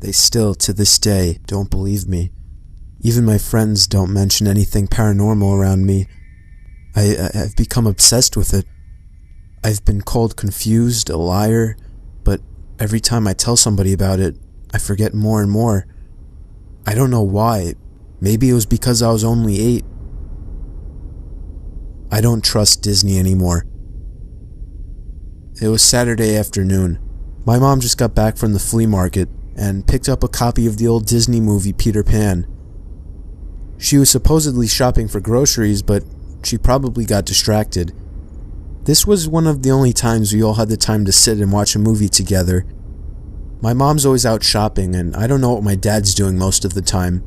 They still, to this day, don't believe me. Even my friends don't mention anything paranormal around me. I've become obsessed with it. I've been called confused, a liar, but every time I tell somebody about it, I forget more and more. I don't know why. Maybe it was because I was only 8. I don't trust Disney anymore. It was Saturday afternoon. My mom just got back from the flea market and picked up a copy of the old Disney movie Peter Pan. She was supposedly shopping for groceries, but she probably got distracted. This was one of the only times we all had the time to sit and watch a movie together. My mom's always out shopping, and I don't know what my dad's doing most of the time.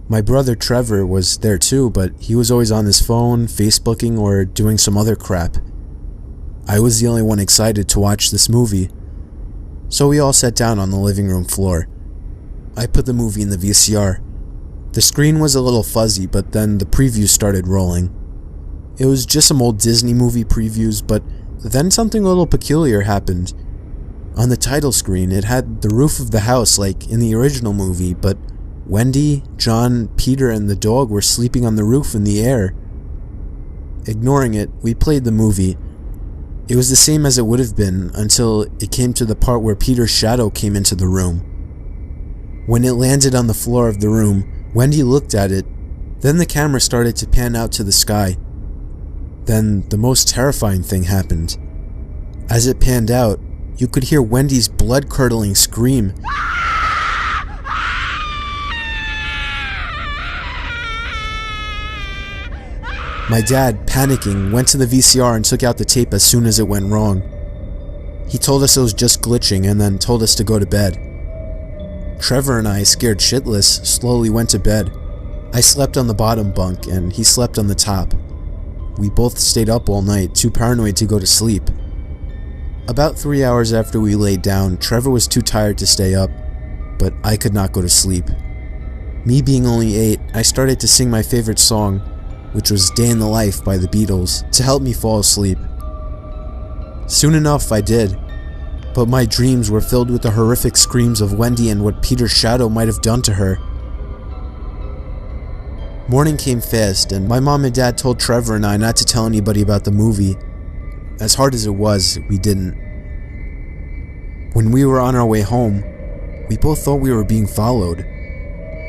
My brother Trevor was there too, but he was always on his phone, Facebooking, or doing some other crap. I was the only one excited to watch this movie. So we all sat down on the living room floor. I put the movie in the VCR. The screen was a little fuzzy, but then the previews started rolling. It was just some old Disney movie previews, but then something a little peculiar happened. On the title screen, it had the roof of the house like in the original movie, but Wendy, John, Peter, and the dog were sleeping on the roof in the air. Ignoring it, we played the movie. It was the same as it would have been until it came to the part where Peter's shadow came into the room. When it landed on the floor of the room, Wendy looked at it, then the camera started to pan out to the sky. Then the most terrifying thing happened. As it panned out, you could hear Wendy's blood-curdling scream. My dad, panicking, went to the VCR and took out the tape as soon as it went wrong. He told us it was just glitching and then told us to go to bed. Trevor and I, scared shitless, slowly went to bed. I slept on the bottom bunk and he slept on the top. We both stayed up all night, too paranoid to go to sleep. About 3 hours after we laid down, Trevor was too tired to stay up, but I could not go to sleep. Me being only 8, I started to sing my favorite song, which was Day in the Life by the Beatles, to help me fall asleep. Soon enough, I did, but my dreams were filled with the horrific screams of Wendy and what Peter's shadow might have done to her. Morning came fast, and my mom and dad told Trevor and I not to tell anybody about the movie. As hard as it was, we didn't. When we were on our way home, we both thought we were being followed.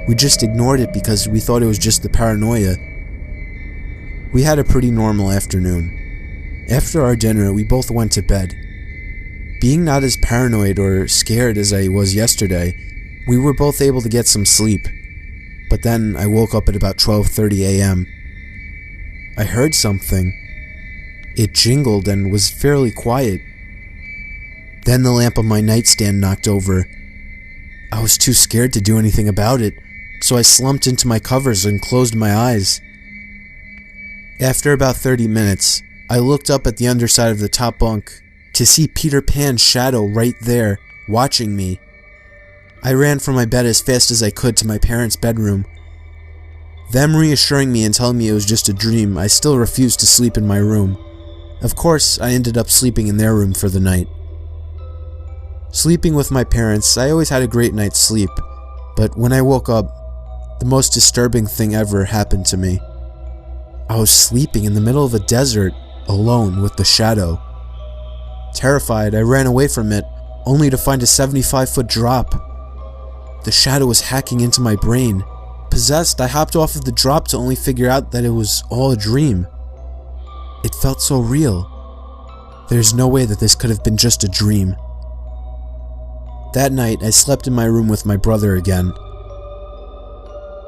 We just ignored it because we thought it was just the paranoia. We had a pretty normal afternoon. After our dinner, we both went to bed. Being not as paranoid or scared as I was yesterday, we were both able to get some sleep. But then I woke up at about 12:30 a.m. I heard something. It jingled and was fairly quiet. Then the lamp on my nightstand knocked over. I was too scared to do anything about it, so I slumped into my covers and closed my eyes. After about 30 minutes, I looked up at the underside of the top bunk to see Peter Pan's shadow right there, watching me. I ran from my bed as fast as I could to my parents' bedroom. Them reassuring me and telling me it was just a dream, I still refused to sleep in my room. Of course, I ended up sleeping in their room for the night. Sleeping with my parents, I always had a great night's sleep, but when I woke up, the most disturbing thing ever happened to me. I was sleeping in the middle of a desert, alone with the shadow. Terrified, I ran away from it, only to find a 75-foot drop. The shadow was hacking into my brain. Possessed, I hopped off of the drop to only figure out that it was all a dream. It felt so real. There's no way that this could have been just a dream. That night, I slept in my room with my brother again.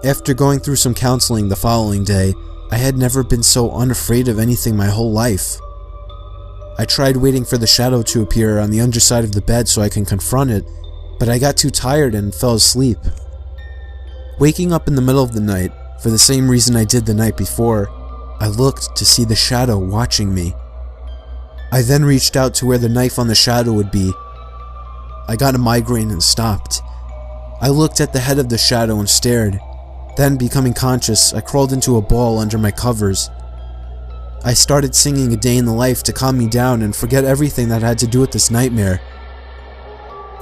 After going through some counseling the following day, I had never been so unafraid of anything my whole life. I tried waiting for the shadow to appear on the underside of the bed so I can confront it, but I got too tired and fell asleep. Waking up in the middle of the night, for the same reason I did the night before, I looked to see the shadow watching me. I then reached out to where the knife on the shadow would be. I got a migraine and stopped. I looked at the head of the shadow and stared. Then, becoming conscious, I crawled into a ball under my covers. I started singing A Day in the Life to calm me down and forget everything that had to do with this nightmare.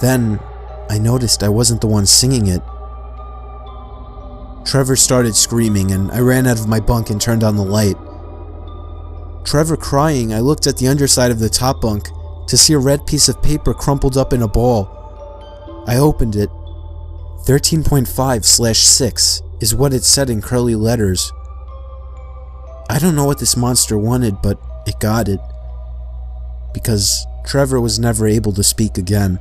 Then, I noticed I wasn't the one singing it. Trevor started screaming, and I ran out of my bunk and turned on the light. Trevor crying, I looked at the underside of the top bunk to see a red piece of paper crumpled up in a ball. I opened it. 13.5/6 is what it said in curly letters. I don't know what this monster wanted, but it got it. Because Trevor was never able to speak again.